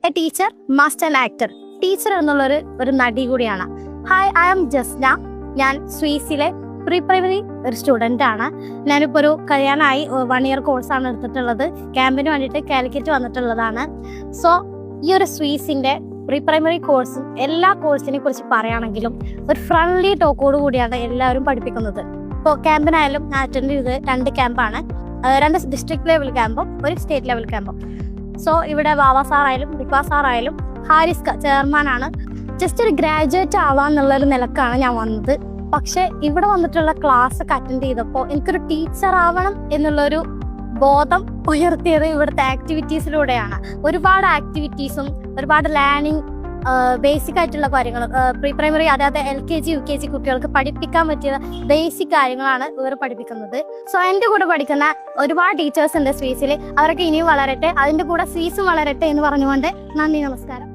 A teacher must an actor. Teacher എന്നുള്ളൊരു നടി കൂടിയാണ്. Hi, I am Jasna. ഞാൻ സ്വീസിലെ പ്രീ പ്രൈമറി ഒരു സ്റ്റുഡൻ്റ് ആണ്. ഞാനിപ്പോൾ ഒരു കഴിയാനായി 1 ഇയർ കോഴ്സാണ് എടുത്തിട്ടുള്ളത്. ക്യാമ്പിന് വേണ്ടിയിട്ട് കാലിക്കറ്റ് വന്നിട്ടുള്ളതാണ്. സോ ഈ ഒരു സ്വീസിൻ്റെ പ്രീ പ്രൈമറി കോഴ്സും എല്ലാ കോഴ്സിനെ കുറിച്ച് പറയുകയാണെങ്കിലും ഒരു ഫ്രണ്ട്ലി ടോക്കോട് കൂടിയാണ് എല്ലാവരും പഠിപ്പിക്കുന്നത്. ഇപ്പോൾ ക്യാമ്പിനായാലും ഞാൻ അറ്റൻഡ് ചെയ്തത് 2 ക്യാമ്പാണ്. 2 ഡിസ്ട്രിക്ട് ലെവൽ ക്യാമ്പും ഒരു സ്റ്റേറ്റ് ലെവൽ ക്യാമ്പും. സോ ഇവിടെ വാവ സാറായാലും റിക്വ സാറായാലും ഹാരിസ്ക ചെയർമാനാണ്. ജസ്റ്റ് ഒരു ഗ്രാജുവേറ്റ് ആവാന്നുള്ളൊരു നിലക്കാണ് ഞാൻ വന്നത്. പക്ഷെ ഇവിടെ വന്നിട്ടുള്ള ക്ലാസ് ഒക്കെ അറ്റൻഡ് ചെയ്തപ്പോൾ എനിക്കൊരു ടീച്ചർ ആവണം എന്നുള്ളൊരു ബോധം ഉയർത്തിയത് ഇവിടുത്തെ ആക്ടിവിറ്റീസിലൂടെയാണ്. ഒരുപാട് ആക്ടിവിറ്റീസും ഒരുപാട് ലേണിംഗ്, ബേസിക് ആയിട്ടുള്ള കാര്യങ്ങൾ, പ്രീ പ്രൈമറി അതായത് LKG UKG കുട്ടികൾക്ക് പഠിപ്പിക്കാൻ പറ്റിയ ബേസിക് കാര്യങ്ങളാണ് ഇവർ പഠിപ്പിക്കുന്നത്. സോ എൻ്റെ കൂടെ പഠിക്കുന്ന ഒരുപാട് ടീച്ചേഴ്സ് ഉണ്ട് സ്വീസിൽ. അവരൊക്കെ ഇനിയും വളരട്ടെ, അതിൻ്റെ കൂടെ സ്വീസും വളരട്ടെ എന്ന് പറഞ്ഞുകൊണ്ട് നന്ദി, നമസ്കാരം.